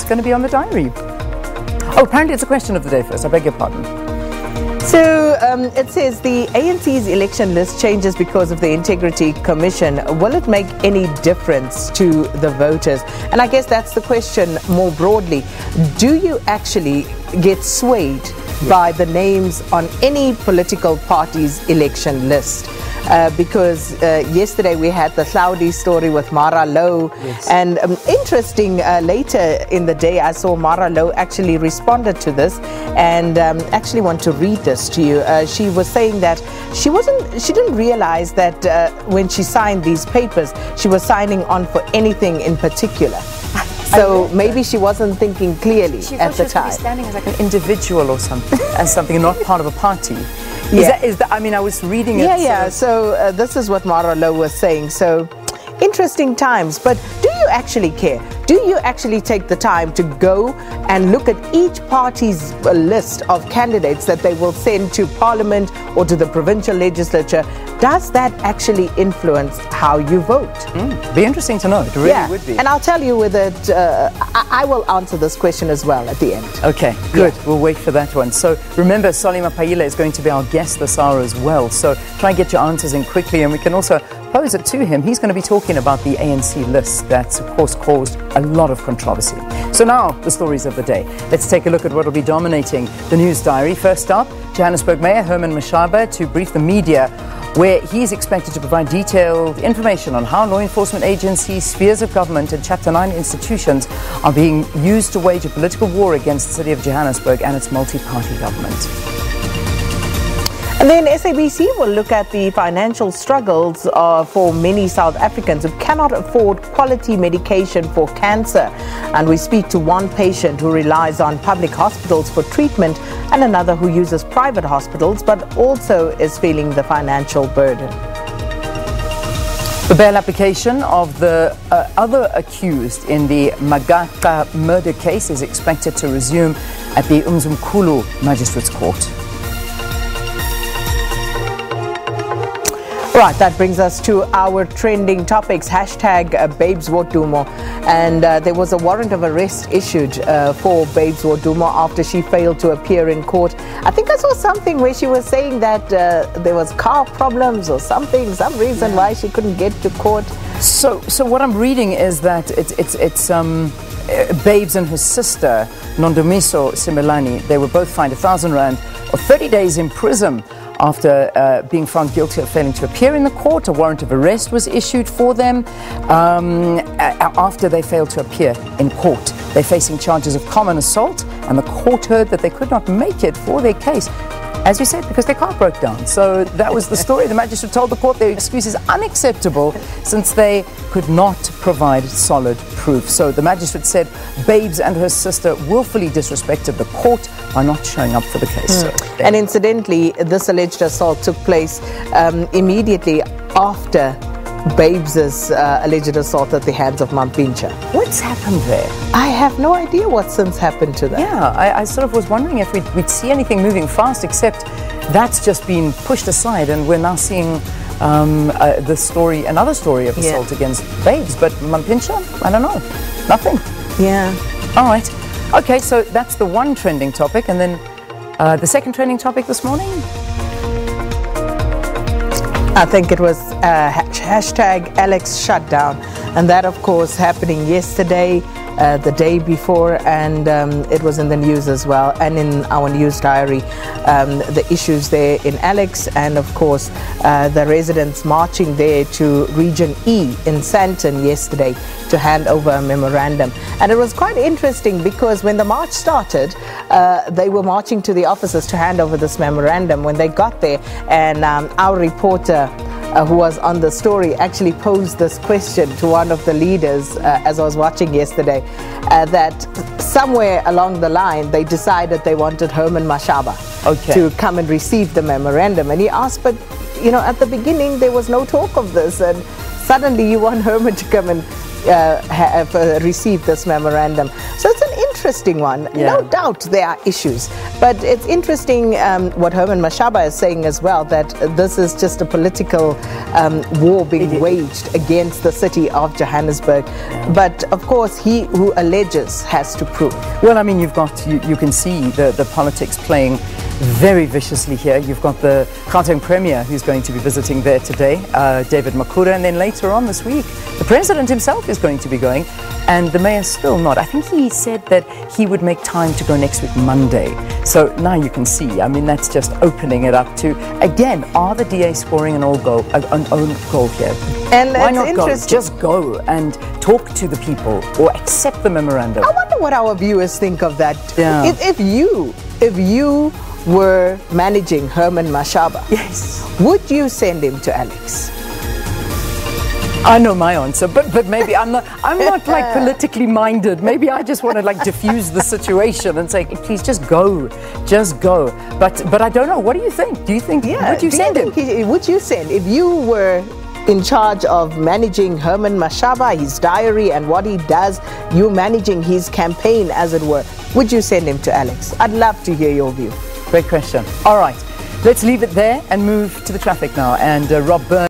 what's going to be on the diary. Oh, apparently it's a question of the day first. I beg your pardon. So it says the ANC's election list changes because of the Integrity Commission. Will it make any difference to the voters? And I guess that's the question more broadly. Do you actually get swayed by the names on any political party's election list? Because yesterday we had the Saudi story with Mara Low, and interesting, later in the day I saw Mara Low actually responded to this, and actually want to read this to you. She was saying that she didn't realize that when she signed these papers, she was signing on for anything in particular. So maybe she wasn't thinking clearly at the time. She was standing as like an individual or something, as something, not part of a party. Is that, I mean, I was reading it. Yeah. So this is what Mara Low was saying. So interesting times. But do you actually care? Do you actually take the time to go and look at each party's list of candidates that they will send to Parliament or to the provincial legislature? Does that actually influence how you vote? Be interesting to know. It really would be. And I'll tell you with it, I will answer this question as well at the end. Okay, good. We'll wait for that one. So remember, Solima Paila is going to be our guest this hour as well. So try and get your answers in quickly, and we can also pose it to him. He's going to be talking about the ANC list that's, of course, caused a lot of controversy. So now, the stories of the day. Let's take a look at what will be dominating the news diary. First up, Johannesburg Mayor Herman Mashaba to brief the media, where he's expected to provide detailed information on how law enforcement agencies, spheres of government and Chapter 9 institutions are being used to wage a political war against the city of Johannesburg and its multi-party government. And then SABC will look at the financial struggles for many South Africans who cannot afford quality medication for cancer. And we speak to one patient who relies on public hospitals for treatment and another who uses private hospitals but also is feeling the financial burden. The bail application of the other accused in the Magaka murder case is expected to resume at the Umzimkhulu Magistrates Court. Right, that brings us to our trending topics, hashtag Babes Wodumo. And there was a warrant of arrest issued for Babes Wodumo after she failed to appear in court. I think I saw something where she was saying that there was car problems or something, some reason why she couldn't get to court. So what I'm reading is that it's Babes and her sister, Nondomiso Simelani, they were both fined 1,000 rand or 30 days in prison after being found guilty of failing to appear in the court. A warrant of arrest was issued for them after they failed to appear in court. They're facing charges of common assault, and the court heard that they could not make it for their case, as you said, because their car broke down. So that was the story. The magistrate told the court their excuse is unacceptable since they could not provide solid proof. So the magistrate said Babes and her sister willfully disrespected the court by not showing up for the case. So and incidentally, this alleged assault took place immediately after Babes' alleged assault at the hands of Mampintsha. What's happened there? I have no idea what's since happened to that. Yeah, I sort of was wondering if we'd see anything moving fast, except that's just been pushed aside, and we're now seeing another story of assault against Babes. But Mampintsha, I don't know, nothing. Yeah. All right. Okay, so that's the one trending topic, and then the second trending topic this morning. I think it was hashtag Alex shutdown, and that of course happening yesterday, the day before, and it was in the news as well, and in our news diary, the issues there in Alex, and of course the residents marching there to Region E in Sandton yesterday to hand over a memorandum. And it was quite interesting because when the march started, they were marching to the offices to hand over this memorandum. When they got there, and our reporter who was on the story actually posed this question to one of the leaders as I was watching yesterday, that somewhere along the line they decided they wanted Herman Mashaba to come and receive the memorandum. And he asked, but you know, at the beginning there was no talk of this, and suddenly you want Herman to come and receive this memorandum. So it's an interesting one. No doubt there are issues But it's interesting what Herman Mashaba is saying as well, that this is just a political war being waged against the city of Johannesburg. But of course, he who alleges has to prove. Well, I mean, you can see the politics playing very viciously here. You've got the Gauteng Premier who's going to be visiting there today, David Makura, and then later on this week, the President himself is going to be going, and the Mayor's still not. I think he said that he would make time to go next week, Monday. So now you can see, I mean, that's just opening it up to, again, are the DA scoring an own goal here? And why not go? Just go and talk to the people or accept the memorandum. I wonder what our viewers think of that. Yeah. If you were managing Herman Mashaba, yes, would you send him to Alex? I know my answer, but maybe I'm not like politically minded. Maybe I just want to like diffuse the situation and say, please just go. But I don't know. What do you think? Do you think would you send him? Would you send, if you were in charge of managing Herman Mashaba, his diary and what he does, you managing his campaign as it were, would you send him to Alex? I'd love to hear your view. Great question. All right, let's leave it there and move to the traffic now. And Rob Byrne